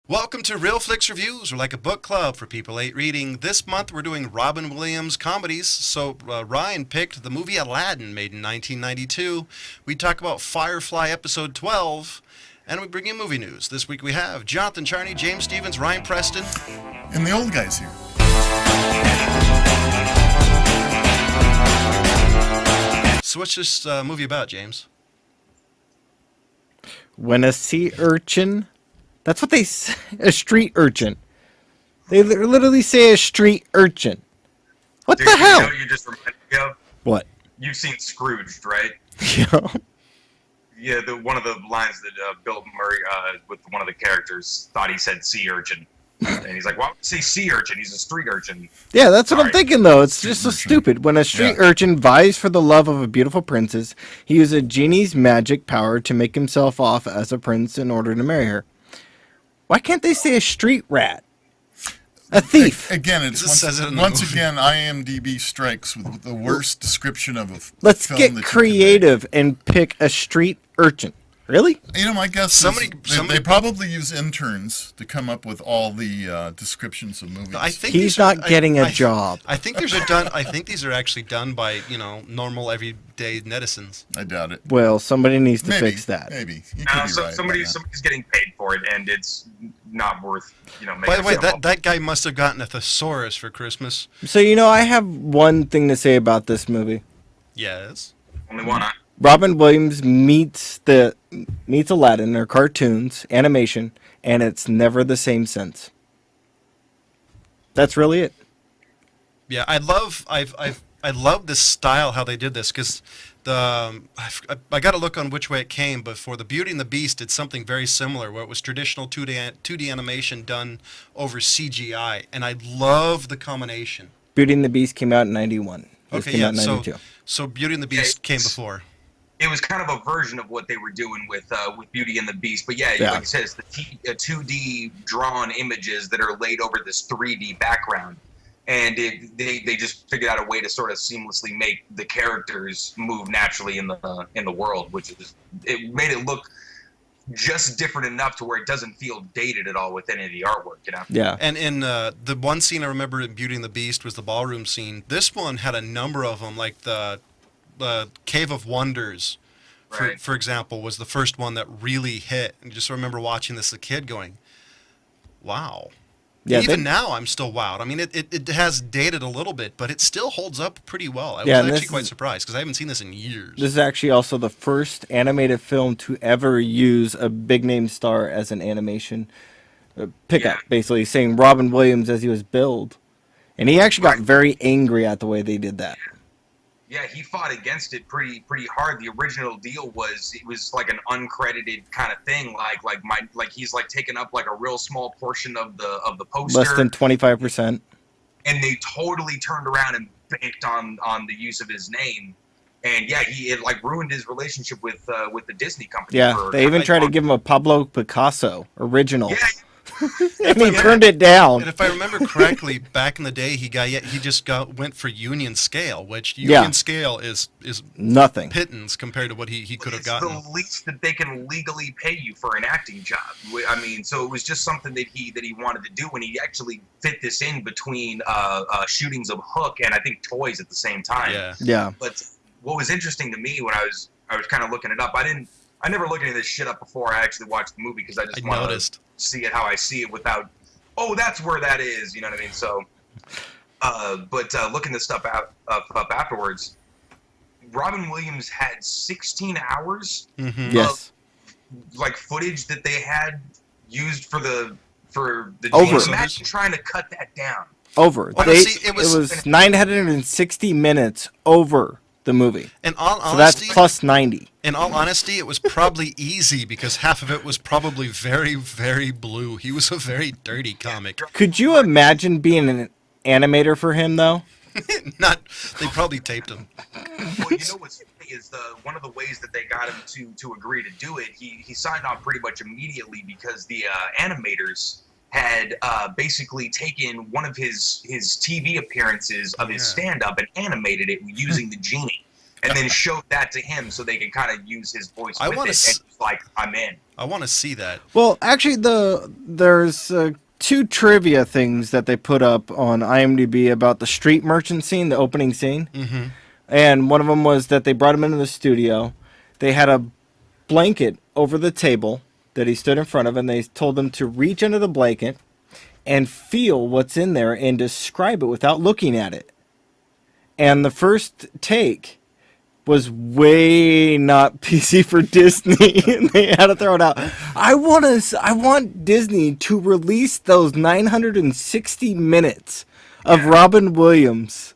Welcome to Real Flix Reviews. We're like a book club for people late reading. This month we're doing Robin Williams comedies. So Ryan picked the movie Aladdin, made in 1992. We talk about Firefly episode 12, and we bring you movie news. This week we have Jonathan Charney, James Stevens, Ryan Preston. And the old guys here. So what's this movie about, James? When a sea urchin... That's what they say, a street urchin. They literally say a street urchin. What Dude, the hell? You know you just reminded me of? What? You've seen Scrooged, right? Yeah. Yeah, one of the lines that Bill Murray, with one of the characters, thought he said sea urchin. And he's like, why would you say sea urchin? He's a street urchin. Yeah, that's what I'm Sorry. thinking, though. It's just so stupid. When a street urchin vies for the love of a beautiful princess, he uses a genie's magic power to make himself off as a prince in order to marry her. Why can't they say a street rat? A thief. Again, it's This says it in the once movie. again IMDb strikes with the worst description of a Let's film get that you could creative and pick a street urchin. Really? make. You know, my guess Somebody- is they probably use interns to come up with all the descriptions of movies. I think He's these are- not getting a job. I think these are done. I think these are actually done by normal everyday netizens. I doubt it. Well, somebody needs to Maybe, fix that. Maybe. You could be right. Somebody's getting paid for it, and it's not worth, making By the way, yourself up. that guy must have gotten a thesaurus for Christmas. So, I have one thing to say about this movie. Yes. Only one. Robin Williams meets Aladdin, or cartoons, animation, and it's never the same sense. That's really it. Yeah, I love this style how they did this because I got to look on which way it came, but for the Beauty and the Beast, did something very similar where it was traditional 2D animation done over CGI, and I love the combination. Beauty and the Beast came out in 91. This Okay, came yeah, out in 92. so Beauty and the Beast came before. It was kind of a version of what they were doing with Beauty and the Beast, but yeah, Yeah. like you said, it's the 2D drawn images that are laid over this 3D background, and they just figured out a way to sort of seamlessly make the characters move naturally in the world, which is it made it look just different enough to where it doesn't feel dated at all with any of the artwork, Yeah. And in the one scene I remember in Beauty and the Beast was the ballroom scene. This one had a number of them, like the Cave of Wonders, Right. for example, was the first one that really hit. And just remember watching this as a kid going, wow. Yeah, Even now, I'm still wowed. I mean, it has dated a little bit, but it still holds up pretty well. I Yeah, and was this actually quite is- surprised because I haven't seen this in years. This is actually also the first animated film to ever use a big-name star as an animation pickup, Yeah. basically saying Robin Williams as he was billed. And he actually got very angry at the way they did that. Yeah, he fought against it pretty hard. The original deal was it was like an uncredited kind of thing, like he's like taking up like a real small portion of the poster. Less than 25%. And they totally turned around and banked on the use of his name. And yeah, it like ruined his relationship with the Disney company. Yeah, for they even like, tried to give him a Pablo Picasso original. Yeah, And he turned it down. And if I remember correctly, back in the day, he just went for union scale, which union scale is Nothing. pittance compared to what he could have it's gotten. the least that they can legally pay you for an acting job. I mean, so it was just something that he wanted to do, and he actually fit this in between shootings of Hook and I think Toys at the same time. Yeah. Yeah. But what was interesting to me when I was kind of looking it up, I never looked any of this shit up before I actually watched the movie because I just I wanted noticed. to see it how I see it without, oh, that's where that is, you know what I mean? So, but looking this stuff up afterwards, Robin Williams had 16 hours Mm-hmm. Yes. like footage that they had used for the Over. James. Imagine trying to cut that down. Over. Well, They- see, it it was- was 960 minutes over the movie. In all So that's honesty, plus 90. in all honesty, it was probably easy because half of it was probably very, very blue. He was a very dirty comic. Could you imagine being an animator for him, though? They probably taped him. Well, you know what's funny is one of the ways that they got him to agree to do it. He signed on pretty much immediately because the animators had basically taken one of his TV appearances of his stand-up and animated it using the genie. and then showed that to him so they can kind of use his voice with it. And he's like, I'm in. I want to see that. Well, actually, there's 2 trivia things that they put up on IMDb about the street merchant scene, the opening scene. Mm-hmm. And one of them was that they brought him into the studio. They had a blanket over the table that he stood in front of, and they told him to reach under the blanket and feel what's in there and describe it without looking at it. And the first take was way not PC for Disney, and they had to throw it out. I want Disney to release those 960 minutes of Robin Williams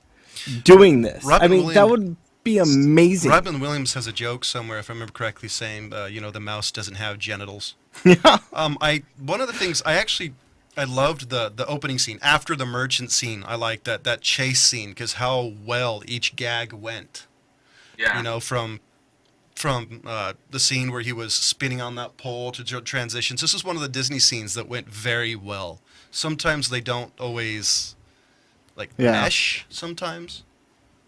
doing this. That would be amazing. Robin Williams has a joke somewhere, if I remember correctly, saying, the mouse doesn't have genitals. Yeah. One of the things I loved the opening scene after the merchant scene. I liked that chase scene because how well each gag went. Yeah. From the scene where he was spinning on that pole to transitions. This is one of the Disney scenes that went very well. Sometimes they don't always mesh. Sometimes.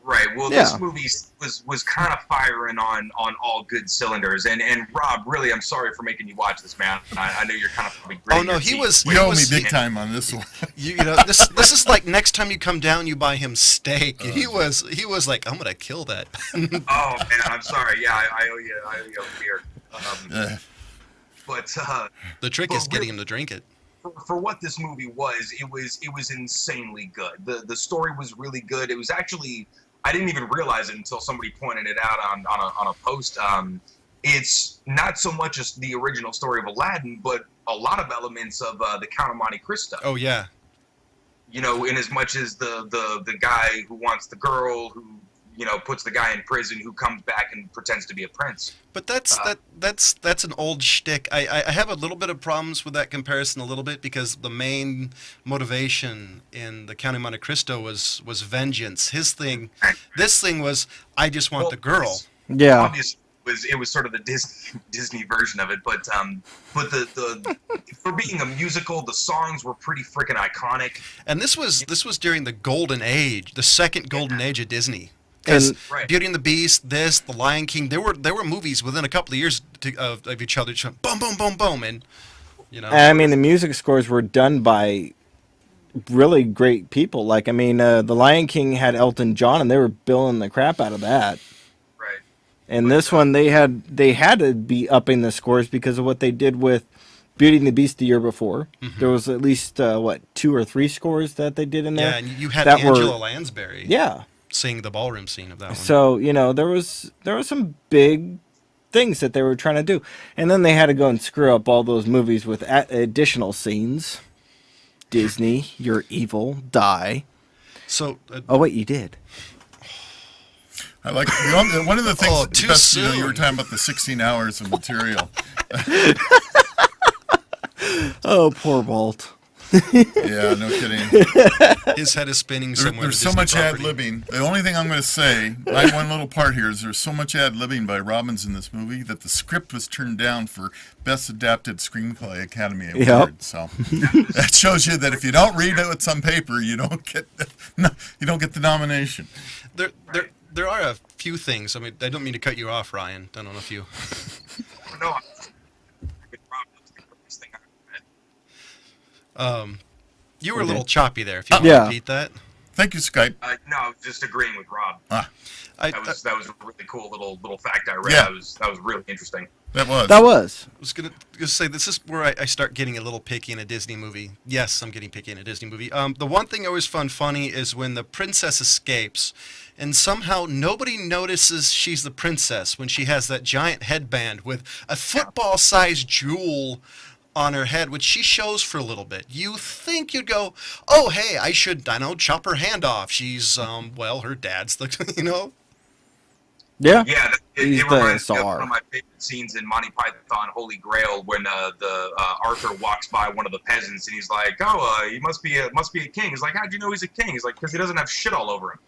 Right. Well, this movie was kind of firing on all good cylinders. And Rob, really, I'm sorry for making you watch this, man. I know you're kind of probably great. Oh no, he was. You owe me big time on this one. This is like next time you come down, you buy him steak. He was like, I'm gonna kill that. Oh man, I'm sorry. Yeah, I owe you a beer. But the trick is getting him to drink it. For what this movie was, it was insanely good. The story was really good. It was actually, I didn't even realize it until somebody pointed it out on a post. It's not so much as the original story of Aladdin, but a lot of elements of the Count of Monte Cristo. Oh yeah. In as much as the guy who wants the girl, who puts the guy in prison, who comes back and pretends to be a prince. But that's an old shtick. I have a little bit of problems with that comparison a little bit because the main motivation in the Count of Monte Cristo was vengeance. This thing was, I just want the girl. Yeah. Obviously, it was sort of the Disney version of it, but the for being a musical, the songs were pretty freaking iconic. And this was during the golden age, the second golden age of Disney. Because Beauty and the Beast, The Lion King, there were movies within a couple of years of each other, just went boom, boom, boom, boom, and I mean, the music scores were done by really great people. The Lion King had Elton John, and they were billing the crap out of that. Right. And this one, they had to be upping the scores because of what they did with Beauty and the Beast the year before. Mm-hmm. There was at least 2 or 3 scores that they did in there. Yeah, and you had Angela Lansbury. Yeah. Sing the ballroom scene of that one. So, there was some big things that they were trying to do. And then they had to go and screw up all those movies with additional scenes. Disney, you're evil, die. So oh wait, you did. I like one of the things too best, soon. You were talking about the 16 hours of material. Oh, poor Walt. Yeah, no kidding. His head is spinning somewhere. There's so much ad-libbing. The only thing I'm going to say, my one little part here, is there's so much ad-libbing by Robbins in this movie that the script was turned down for Best Adapted Screenplay Academy Award. Yep. So that shows you that if you don't read it with some paper, you don't get the nomination. There are a few things. I mean, I don't mean to cut you off, Ryan. I don't know if you. No. You were a little choppy there. If you want to repeat that. Thank you, Skype. No, I was just agreeing with Rob. That was a really cool little fact I read. Yeah. That was really interesting. That was. That was. I was gonna say this is where I start getting a little picky in a Disney movie. Yes, I'm getting picky in a Disney movie. The one thing I always found funny is when the princess escapes, and somehow nobody notices she's the princess when she has that giant headband with a football-sized jewel on her head, which she shows for a little bit. You think you'd go, oh hey, I chop her hand off. She's her dad's the Yeah. Yeah, He's it the reminds me of czar. one of my favorite scenes in Monty Python Holy Grail when Arthur walks by one of the peasants and he's like, "Oh, he must be a king." He's like, "How'd you know he's a king?" He's like, "Because he doesn't have shit all over him."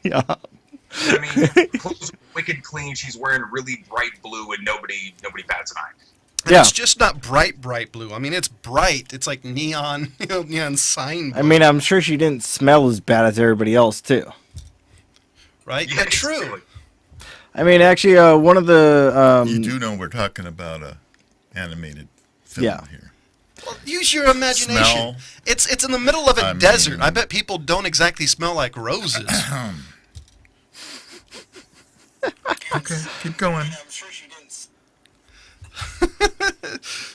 Yeah. I mean, clothes are wicked clean. She's wearing really bright blue, and nobody bats an eye. And it's just not bright blue. I mean, it's bright. It's like neon, neon sign blue. I mean, I'm sure she didn't smell as bad as everybody else too. right? Yeah, But true. exactly. I mean, actually, one of the You do know we're talking about a animated film Yeah. here. Well, use your imagination. Smell. It's in the middle of a I desert. mean- I bet people don't exactly smell like roses. Okay, keep going.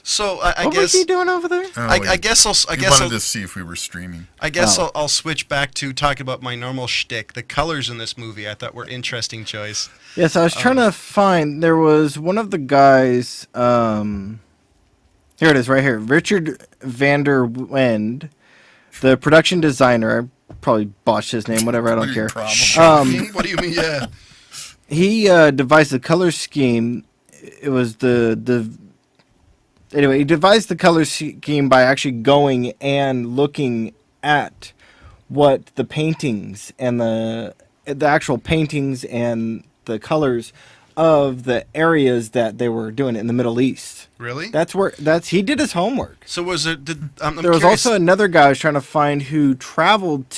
So I what guess was he doing over there? Oh, I guess he wanted to see if we were streaming. I'll switch back to talking about my normal shtick. The colors in this movie I thought were interesting choice. Yes, I was trying to find. There was one of the guys. Here it is, right here. Richard Vander Wend, the production designer. I probably botched his name. Whatever, I don't care. What do you mean? Yeah. He devised the color scheme. It was anyway. He devised the color scheme by actually going and looking at what the paintings and the actual paintings and the colors of the areas that they were doing it in the Middle East. Really? He did his homework. So was it? I'm There was curious. also another guy I was trying to find who traveled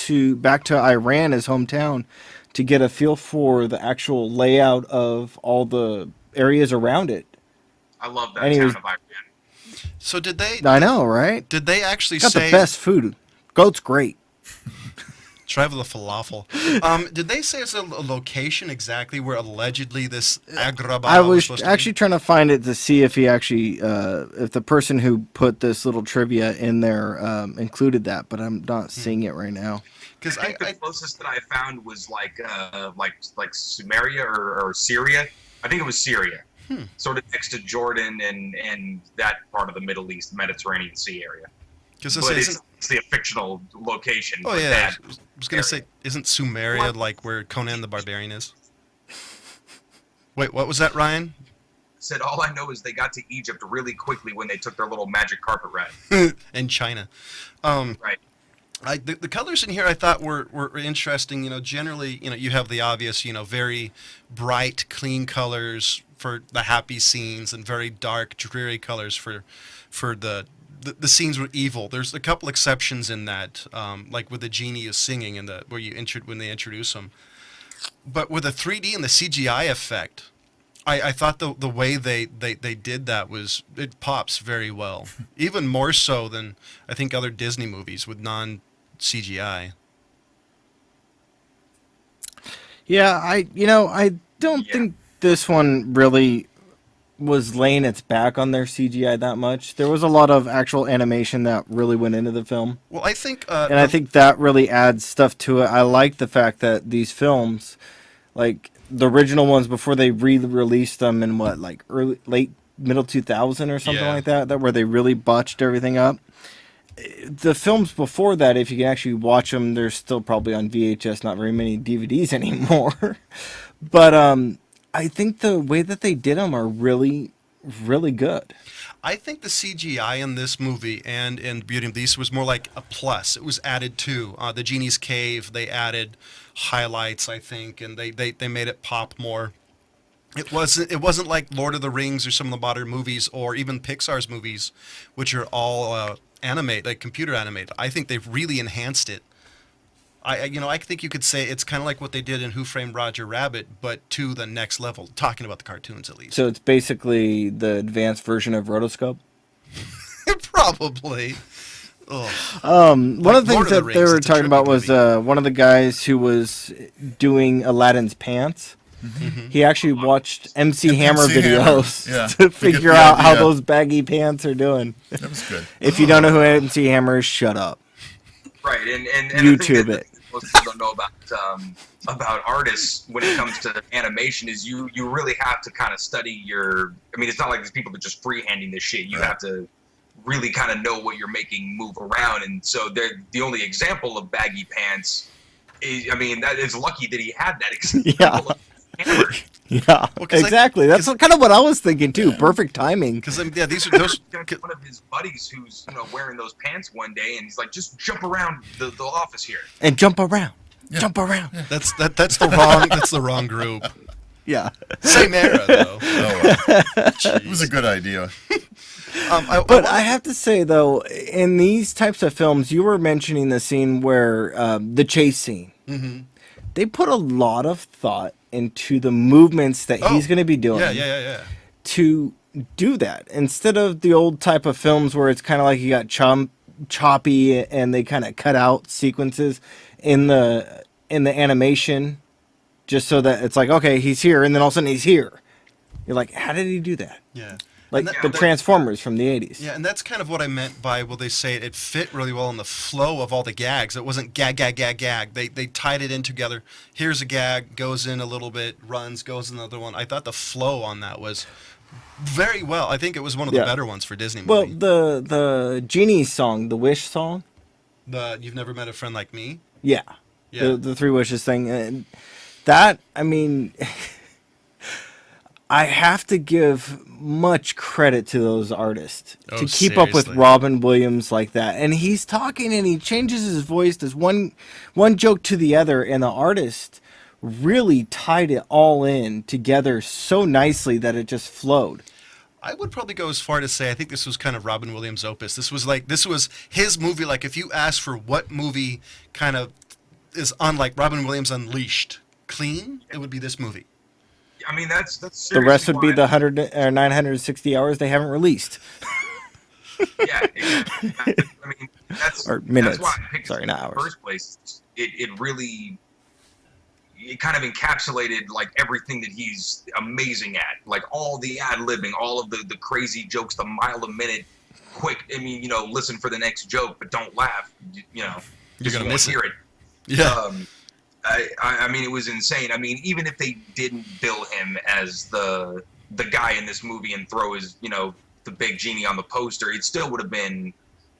back to Iran, his hometown, to get a feel for the actual layout of all the areas around it. I love that Anyways. town of Iran. So did they? I know, right? Did they actually Got say the best food. Goat's great. travel the falafel? Did they say it's a location exactly where allegedly this Agrabah I was supposed to actually trying to find it to see if he actually, if the person who put this little trivia in there included that, but I'm not seeing it right now. Because I think the closest that I found was like Sumeria or Syria. I think it was Syria, sort of next to Jordan and that part of the Middle East, Mediterranean Sea area. Because But it's a fictional location. Oh for yeah, that I was gonna say, isn't Sumeria like where Conan the Barbarian is? Wait, what was that, Ryan? Said all I know is they got to Egypt really quickly when they took their little magic carpet ride. In China. Right. The colors in here I thought were interesting. You know, generally, you know, you have the obvious, you know, very bright, clean colors for the happy scenes, and very dark, dreary colors for the scenes with evil. There's a couple exceptions in that, like with the genie is singing and when they introduce him. But with the 3D and the CGI effect, I thought the way they did that it pops very well, even more so than I think other Disney movies with non-CGI. Yeah, I don't think this one really was laying its back on their CGI that much. There was a lot of actual animation that really went into the film. Well, I think, and I think that really adds stuff to it. I like the fact that these films, like the original ones before they re-released them in late middle 2000 or something like that where they really botched everything up. The films before that, if you can actually watch them, they're still probably on VHS, not very many DVDs anymore. But I think the way that they did them are really, really good. I think the CGI in this movie and in Beauty and the Beast was more like a plus. It was added to the Genie's Cave. They added highlights, I think, and they made it pop more. It wasn't like Lord of the Rings or some of the modern movies or even Pixar's movies, which are all computer animated. I think they've really enhanced it. I think you could say it's kind of like what they did in Who Framed Roger Rabbit, but to the next level, talking about the cartoons at least. So it's basically the advanced version of Rotoscope? Probably. Ugh. One of the things that they were it's a talking about trippy was movie. one of the guys who was doing Aladdin's pants. Mm-hmm. He actually watched MC Hammer MC Hammer, videos yeah. to figure the out how idea. those baggy pants are doing. That was good. If you don't know who MC Hammer is, shut up. Right, and YouTube the thing it. that most people don't know about artists when it comes to animation is you really have to kind of study your. I mean, it's not like these people that are just freehanding this shit. You have to really kind of know what you're making move around, and so the only example of baggy pants. I mean, that is lucky that he had that example. Yeah. Of Hammer. Yeah, exactly. That's kind of what I was thinking too. Perfect timing. Because these are those. One of his buddies who's wearing those pants one day, and he's like, "Just jump around the office here." And jump around. Yeah. Jump around. Yeah. That's the wrong group. Yeah. Same era though. It was a good idea. But I have to say though, in these types of films, you were mentioning the scene where the chase scene. Mm-hmm. they put a lot of thought into the movements that he's going to be doing. Yeah. To do that instead of the old type of films where it's kind of like you got choppy and they kind of cut out sequences in the animation just so that it's like, okay, he's here, and then all of a sudden he's here. You're like, how did he do that? Yeah. Like the Transformers from the 80s. Yeah, and that's kind of what I meant by, well, they say it fit really well in the flow of all the gags. It wasn't gag, gag, gag, gag. They tied it in together. Here's a gag, goes in a little bit, runs, goes in another one. I thought the flow on that was very well. I think it was one of the better ones for Disney movie. Well, the Genie song, the Wish song. The You've Never Met a Friend Like Me? Yeah. The Three Wishes thing. And that, I mean... I have to give much credit to those artists to keep up with Robin Williams like that. And he's talking and he changes his voice, does one joke to the other, and the artist really tied it all in together so nicely that it just flowed. I would probably go as far to say I think this was kind of Robin Williams' opus. This was his movie. Like if you ask for what movie kind of is unlike Robin Williams Unleashed clean, it would be this movie. I mean, that's the rest would be the 100 or 960 hours they haven't released. Yeah, exactly. I mean, or minutes. That's why I picked Sorry, not hours. In the first place. It kind of encapsulated like everything that he's amazing at, like all the ad-libbing, all of the crazy jokes, the mile a minute, quick. I mean, listen for the next joke, but don't laugh. You're gonna miss hear it. Yeah. I mean, it was insane. I mean, even if they didn't bill him as the guy in this movie and throw his, the big genie on the poster, it still would have been,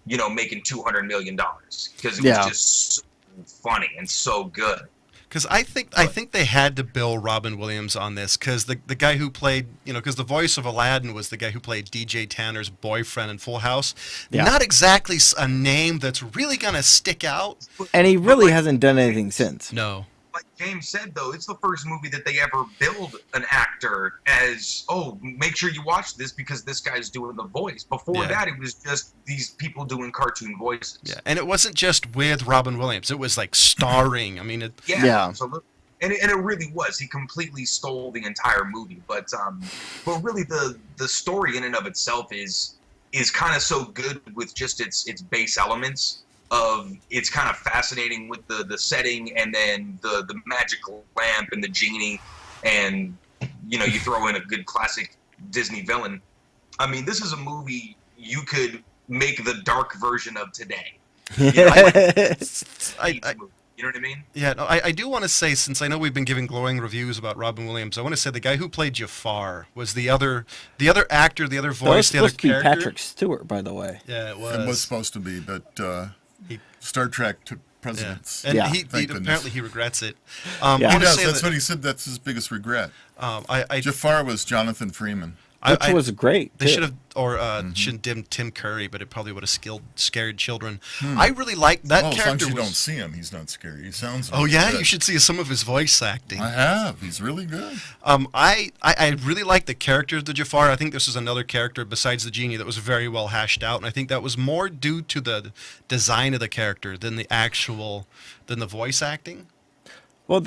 making $200 million because it was just so funny and so good. Because I think they had to bill Robin Williams on this because the guy who played, because the voice of Aladdin was the guy who played DJ Tanner's boyfriend in Full House. Yeah. Not exactly a name that's really going to stick out. And he really hasn't done anything since. No. Like James said, though, it's the first movie that they ever billed an actor as, make sure you watch this because this guy's doing the voice. Before that, it was just these people doing cartoon voices. Yeah, and it wasn't just with Robin Williams. It was like starring. I mean, absolutely. And it really was. He completely stole the entire movie. But really, the story in and of itself is kind of so good with just its base elements. It's kind of fascinating with the setting and then the magical lamp and the genie and you throw in a good classic Disney villain. I mean, this is a movie you could make the dark version of today. You know what I mean? Yeah, no, I do want to say, since I know we've been giving glowing reviews about Robin Williams, I want to say the guy who played Jafar was the other actor, the other voice, the other character. That was supposed to be Patrick Stewart, by the way. Yeah, it was. It was supposed to be, but Star Trek took precedence. Yeah. And he apparently he regrets it. He does. That's what he said. That's his biggest regret. Jafar was Jonathan Freeman. Which was great. They should have, shouldn't dim Tim Curry, but it probably would have scared children. I really like that character. As long as you don't see him, he's not scary. He sounds. Oh yeah, good. You should see some of his voice acting. I have. He's really good. I really like the character of the Jafar. I think this is another character besides the genie that was very well hashed out, and I think that was more due to the design of the character than the voice acting. Well,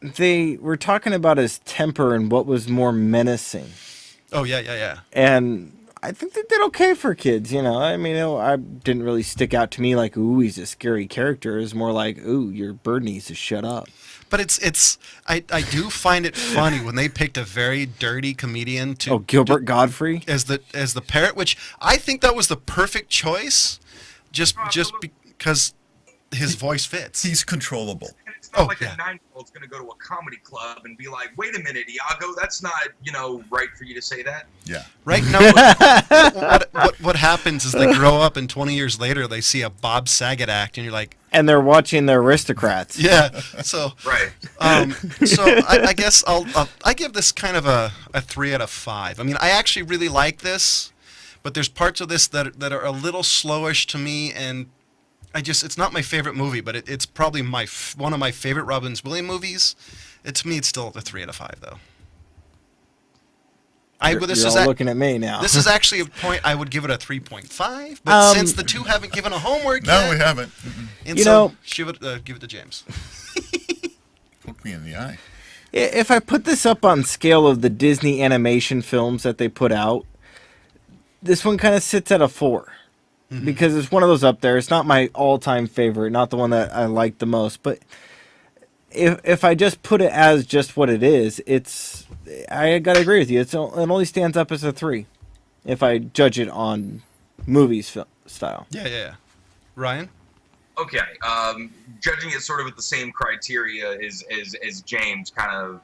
they were talking about his temper and what was more menacing. Oh, yeah. And I think they did okay for kids, I mean, I didn't really stick out to me like, ooh, he's a scary character. It's more like, ooh, your bird needs to shut up. But I do find it funny when they picked a very dirty comedian to Gilbert Godfrey as the parrot, which I think that was the perfect choice, just because his voice fits. He's controllable. It's not like a 9-year-old's going to go to a comedy club and be like, wait a minute, Iago, that's not, right for you to say that. Yeah. Right? No, what happens is they grow up and 20 years later they see a Bob Saget act and you're like... And they're watching the Aristocrats. Yeah, so... Right. So I guess I give this kind of a 3 out of 5. I mean, I actually really like this, but there's parts of this that are a little slowish to me, and it's not my favorite movie, but it's probably one of my favorite Robin Williams movies. To me, it's still a 3 out of 5, though. You're all looking at me now. This is actually a point I would give it a 3.5, but since the two haven't given a homework yet... No, we haven't. And give it to James. look me in the eye. If I put this up on scale of the Disney animation films that they put out, this one kind of sits at a 4. Because it's one of those up there. It's not my all-time favorite, not the one that I like the most. But if I just put it as just what it is, I gotta agree with you. It only stands up as a 3, if I judge it on movies style. Yeah. Ryan? Okay, judging it sort of with the same criteria as James, kind of,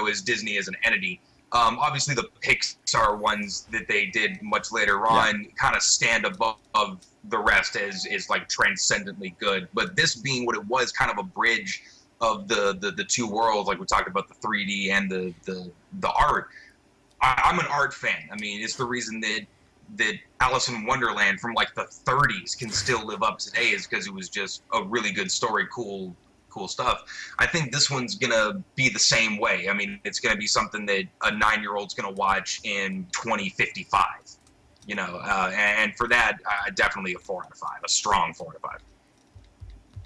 as Disney as an entity. Obviously, the Pixar ones that they did much later on kind of stand above the rest as like transcendently good. But this being what it was, kind of a bridge of the two worlds, like we talked about the 3D and the art. I'm an art fan. I mean, it's the reason that Alice in Wonderland from like the 30s can still live up today, is because it was just a really good story, cool stuff. I think this one's gonna be the same way. I mean, it's gonna be something that a 9-year-old's gonna watch in 2055. And for that, definitely a 4 out of 5, a strong 4 out of 5.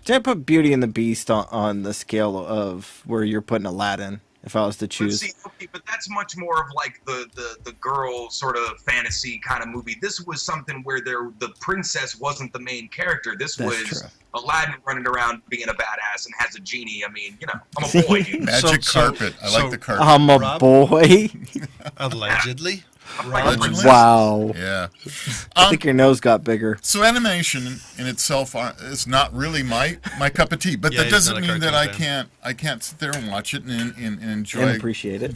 Did I put Beauty and the Beast on the scale of where you're putting Aladdin? If I was to choose, but that's much more of like the girl sort of fantasy kind of movie. This was something where the princess wasn't the main character. This was true. Aladdin running around being a badass and has a genie. I mean, I'm a boy, dude. Magic carpet. I like the carpet. I'm a boy. Allegedly. Wow. Yeah. I think your nose got bigger. So animation in itself is not really my cup of tea, but that doesn't mean that I can't sit there and watch it and enjoy and appreciate it.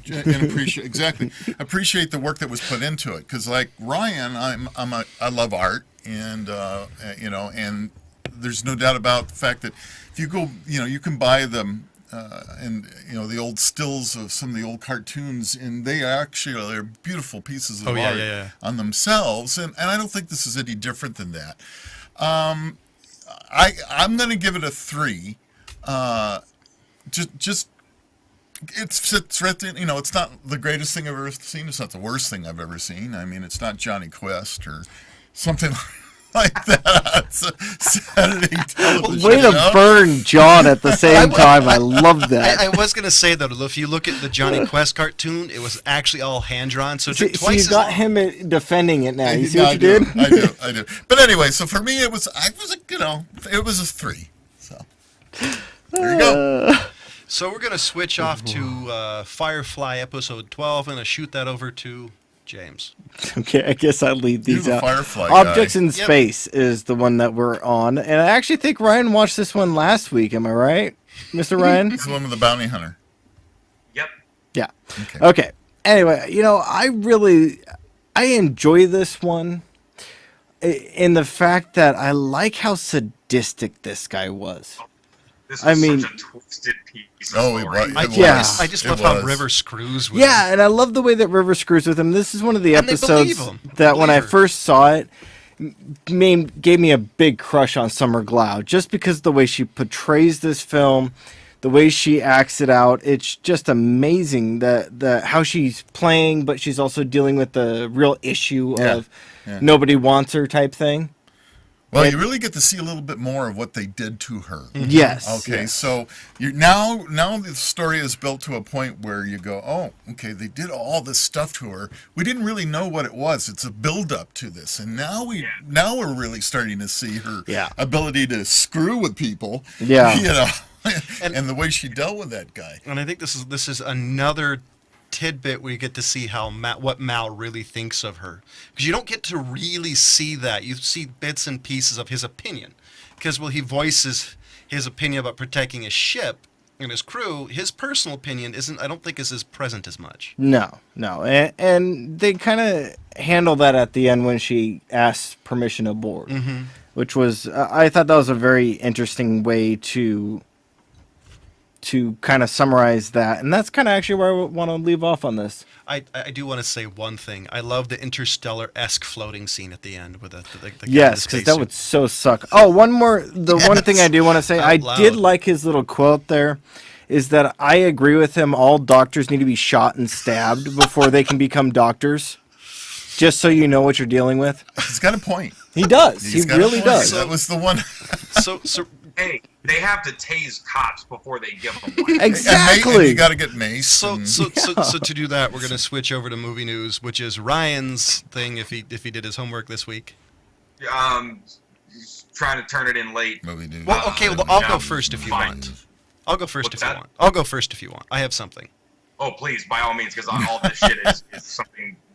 Appreciate the work that was put into it. Because like Ryan, I love art, and and there's no doubt about the fact that if you go, you can buy them. The old stills of some of the old cartoons, and they're beautiful pieces of art on themselves, and I don't think this is any different than that. I'm going to give it a 3. Just it's right there, it's not the greatest thing I've ever seen. It's not the worst thing I've ever seen. I mean, it's not Johnny Quest or something like that. Saturday television. Way to burn John at the same time. I love that. I was going to say, though, if you look at the Johnny Quest cartoon, it was actually all hand-drawn, so it took twice you got him defending it now. You see what you did? I do. But anyway, so for me, it was a 3. So there you go. So we're going to switch off to Firefly episode 12. I'm going to shoot that over to James. Okay, I guess I'll leave these out. Firefly Objects guy. in Space is the one that we're on, and I actually think Ryan watched this one last week. Am I right, Mr. Ryan? It's the one with the bounty hunter. Yep. Yeah. Okay. Anyway, I enjoy this one in the fact that I like how sadistic this guy was. This was such a twisted piece of story. I just love how River screws with him. Yeah, and I love the way that River screws with him. This is one of the episodes that when I first saw it, gave me a big crush on Summer Glau, just because the way she portrays this film, the way she acts it out. It's just amazing the how she's playing, but she's also dealing with the real issue of nobody wants her type thing. Well, you really get to see a little bit more of what they did to her. Yes. Okay, so now the story is built to a point where you go, oh, okay, they did all this stuff to her. We didn't really know what it was. It's a build-up to this, and now we're really starting to see her ability to screw with people. Yeah. And the way she dealt with that guy. And I think this is another tidbit where you get to see what Mal really thinks of her, because you don't get to really see that. You see bits and pieces of his opinion, because he voices his opinion about protecting his ship and his crew. His personal opinion I don't think is as present as much. No, and they kind of handle that at the end when she asks permission aboard, which was I thought that was a very interesting way to kind of summarize that, and that's kind of actually where I want to leave off on this. I do want to say one thing. I love the Interstellar-esque floating scene at the end with the yes, because that would so suck. Oh, one thing I do want to say, I did like his little quote there, is that I agree with him. All doctors need to be shot and stabbed before they can become doctors. Just so you know what you're dealing with. He's got a point. He does. He really does. That was the one. So Hey, they have to tase cops before they give them one. Exactly. And you got to get mace. So and- so to do that, we're gonna switch over to movie news, which is Ryan's thing if he did his homework this week. He's trying to turn it in late. movie news. Well, okay, well, I'll go Yeah, first if you fine. want. I'll go first What's if you that? want. I'll go first if you want. I have something. Oh, please, by all means, because all this shit is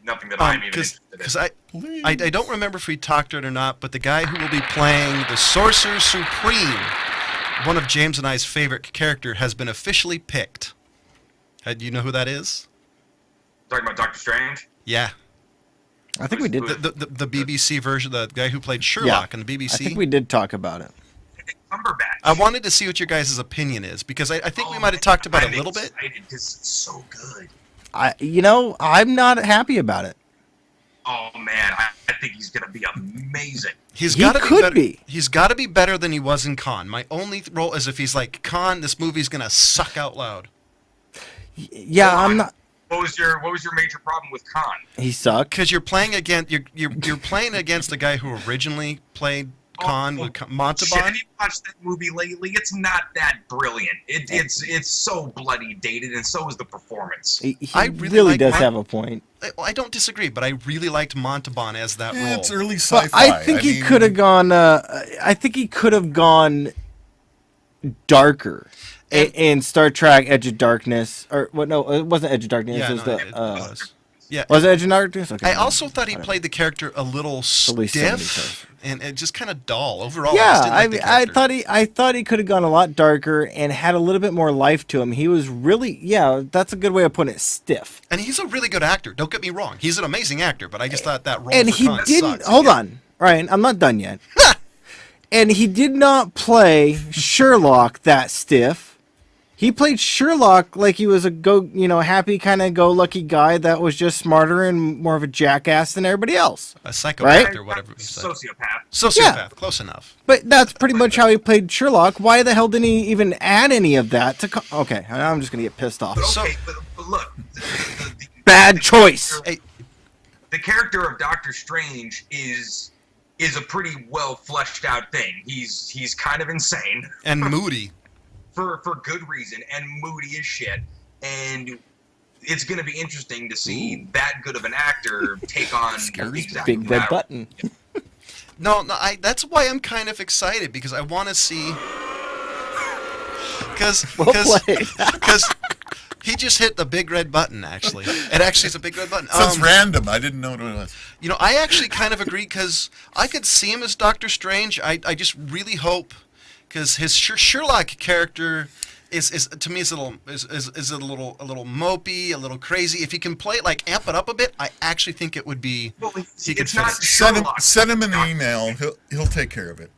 nothing that I'm even interested in. Because I don't remember if we talked it or not, but the guy who will be playing the Sorcerer Supreme, one of James and I's favorite character, has been officially picked. Do you know who that is? Talking about Doctor Strange? Yeah. I think we did. The BBC version, the guy who played Sherlock on the BBC. I think we did talk about it. Cumberbatch. I wanted to see what your guys' opinion is, because I think we might have talked about it a little bit. Because it's so good. I'm not happy about it. Oh man, I think he's gonna be amazing. He could be. He's got to be better than he was in Con. My only role is if he's like Con, this movie's gonna suck out loud. Yeah, I'm not. What was your major problem with Khan? He sucked. Because you're playing against you're playing against the guy who originally played Con with Shit, Montalban. have you watched that movie lately? It's not that brilliant. It's so bloody dated, and so is the performance. He I really, really like does Mon- have a point. I don't disagree, but I really liked Montalban as that Yeah, role. it's early sci-fi. But I think he could have gone. I think he could have gone darker in Star Trek: Edge of Darkness, or what? No, it wasn't Edge of Darkness. Yeah, it was no, the. it was. Yeah. Was it Edge of Darkness? Okay. I also thought he played the character a little least somebody stiff and just kind of dull overall. Yeah, I, just didn't like the character. I thought he could have gone a lot darker and had a little bit more life to him. He was really, that's a good way of putting it, stiff. And he's a really good actor. Don't get me wrong. He's an amazing actor, but I just thought that role And for he Khan didn't. sucks. Hold on, Ryan. I'm not done yet. And he did not play Sherlock that stiff. He played Sherlock like he was a happy kind of go-lucky guy that was just smarter and more of a jackass than everybody else. A psychopath Right? or whatever he said. Sociopath. Yeah. Close enough. But that's pretty much how he played Sherlock. Why the hell didn't he even add any of that to? Okay, I'm just gonna get pissed off. But So- okay, but look, the Bad choice. Hey, the character of Doctor Strange is a pretty well fleshed out thing. He's kind of insane and moody. for good reason and moody as shit. And it's going to be interesting to see that good of an actor take on exactly Big red that. button. No, that's why I'm kind of excited because I want to see. Because he just hit the big red button. Actually, it actually is a big red button. Sounds random. I didn't know what it was. I actually kind of agree because I could see him as Doctor Strange. I just really hope because his Sherlock character is to me is a little mopey, a little crazy. If he can play it like amp it up a bit, I actually think it would be. Well, he could it's fit not it. Sherlock. Send him an email. He'll take care of it.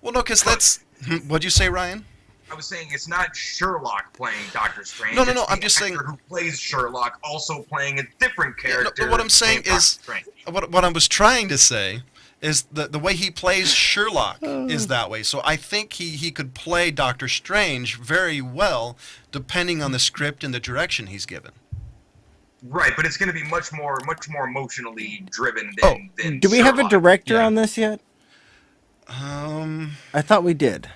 Well, no, because that's. What'd you say, Ryan? I was saying it's not Sherlock playing Doctor Strange. No, It's I'm the just saying- actor who plays Sherlock also playing a different Yeah, no, character. but what I'm saying named Doctor is, Strange. what I was trying to say is the way he plays Sherlock is that way. So I think he could play Doctor Strange very well, depending on the script and the direction he's given. Right, but it's going to be much more emotionally driven Oh, than Do we have a Sherlock. director Yeah. on this yet? I thought we did.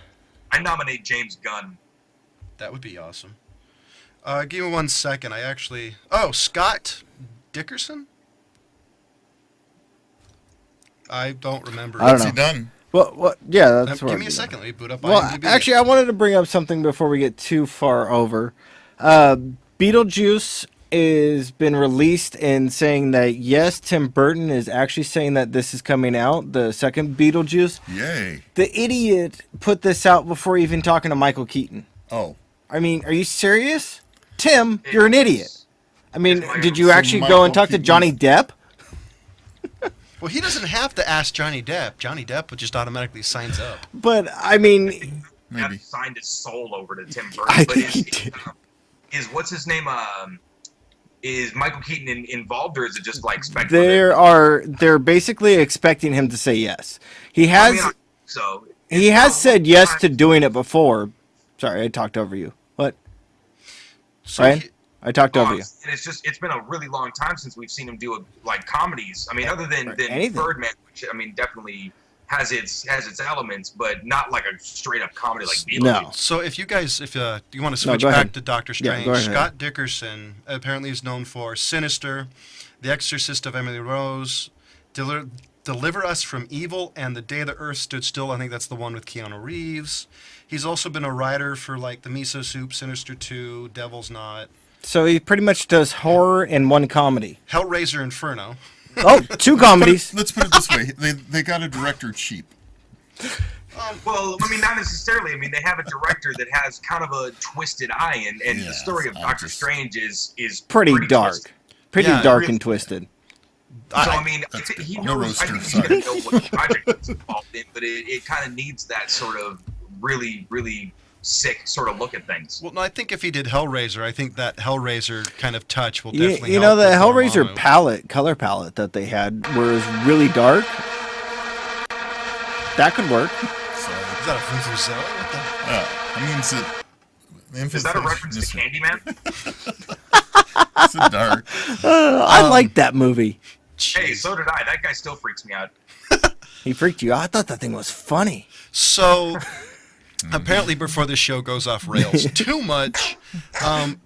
I nominate James Gunn. That would be awesome. Give me 1 second. I actually. Oh, Scott Dickerson. I don't remember. I don't What's he know. done? Well, yeah, that's what. Give me a second. Let me boot up. Well, IMDb. actually, I wanted to bring up something before we get too far over. Beetlejuice is been released and saying that yes, Tim Burton is actually saying that this is coming out, the second Beetlejuice. Yay. The idiot put this out before even talking to Michael Keaton. Oh. I mean, are you serious? Tim, you're an idiot. I mean, did you So actually go Michael and talk to Keaton- Johnny Depp? Well, he doesn't have to ask Johnny Depp. Johnny Depp just automatically signs up. But, I mean, Maybe. Have signed his soul over to Tim Burton. I but think he did. Is what's his name? Is Michael Keaton involved, or is it just like speculative? they're basically expecting him to say yes. He has So he has said yes to doing it before. Sorry, I talked over you. What? So Ryan? he- I talked over you. And it's been a really long time since we've seen him do like comedies. I mean, other than anything. Birdman, which I mean definitely has its elements, but not like a straight up comedy like Beetlejuice. No. So if you guys, if you want to No, switch go back ahead. to Doctor Yeah, Strange, go ahead. Scott Dickerson apparently is known for Sinister, The Exorcist of Emily Rose, Deliver Us from Evil, and The Day the Earth Stood Still. I think that's the one with Keanu Reeves. He's also been a writer for like The Miso Soup, Sinister 2, Devil's Knot, So he pretty much does horror and one comedy. Hellraiser Inferno. Oh, two comedies. Let's put it this way: they got a director cheap. Well, I mean, not necessarily. I mean, they have a director that has kind of a twisted eye, and the story of Doctor Strange is Pretty dark. twisted. Pretty Yeah, dark really- and twisted. So I mean, he No knows. I roaster, think he's sorry. gonna know what the project is involved in, but it kind of needs that sort of really, really sick sort of look at things. Well, no, I think if he did Hellraiser, I think that Hellraiser kind of touch will You, definitely you know, help the with Hellraiser Dormammu. color palette that they had was really dark. That could work. So, Is that a Vuvuzela? What the? I mean, Is that a reference to Candyman? It's a dark. I liked that movie. Hey, so did I. That guy still freaks me out. He freaked you out. I thought that thing was funny. So, apparently, before this show goes off rails too much,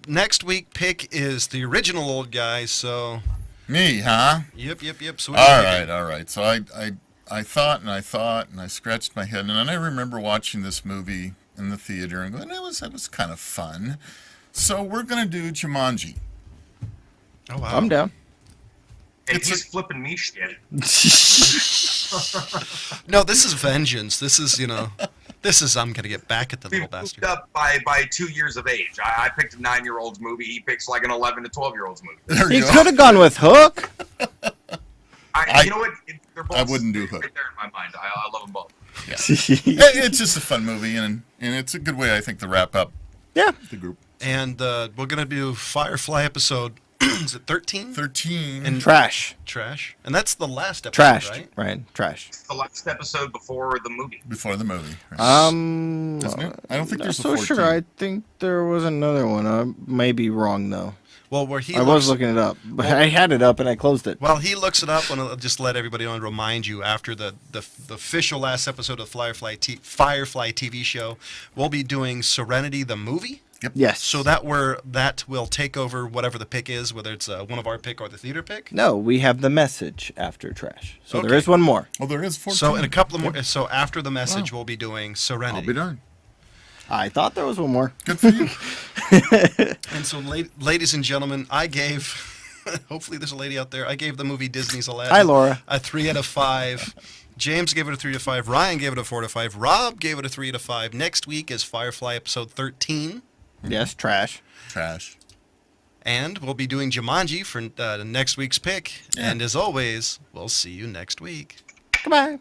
next week pick is the original old guy. So, Me, huh? yep. So what are you picking? All right. So I thought and I scratched my head, and then I remember watching this movie in the theater and going, that was kind of fun. So we're gonna do Jumanji. Oh wow. I'm down. And It's he's flipping me shit. No, this is vengeance. This is I'm gonna get back at the We little moved bastard. up by 2 years of age. I picked a 9-year-old's movie. He picks like an 11 to 12-year-old's movie. There He you could go. have gone with Hook. You know what? They're both I wouldn't do right Hook. there in my mind. I love them both. It's just a fun movie, and it's a good way, I think, to wrap up Yeah. the group. And we're gonna do Firefly episode. Is it 13? 13. And Trash. Trash. And that's the last episode, Trashed. right? Trash. It's the last episode before the movie. Before the movie. Isn't it? I don't think not there's a so 14. sure. I think there was another one. I may be wrong though. Well, where he I was looking it up, but I had it up and I closed it. While he looks it up, and I'll just let everybody know and remind you after the official last episode of Firefly TV show, we'll be doing Serenity the movie. Yes. So that will take over whatever the pick is, whether it's one of our pick or the theater pick. No, we have the message after Trash. So there Okay. is one more. Oh, there is 14. So in a couple of more. So after the message, we'll be doing I'll Serenity. be darned. I thought there was one more. Good for you. And so, ladies and gentlemen, I gave. Hopefully, there's a lady out there. I gave the movie Disney's Aladdin. Hi, Laura. A 3 out of 5. James gave it a 3 out of 5. Ryan gave it a 4 out of 5. Rob gave it a 3 out of 5. Next week is Firefly episode 13. Yes, Trash. Trash. And we'll be doing Jumanji for next week's pick. Yeah. And as always, we'll see you next week. Goodbye.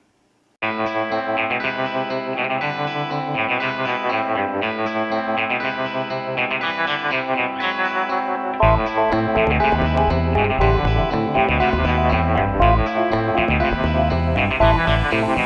Thank you.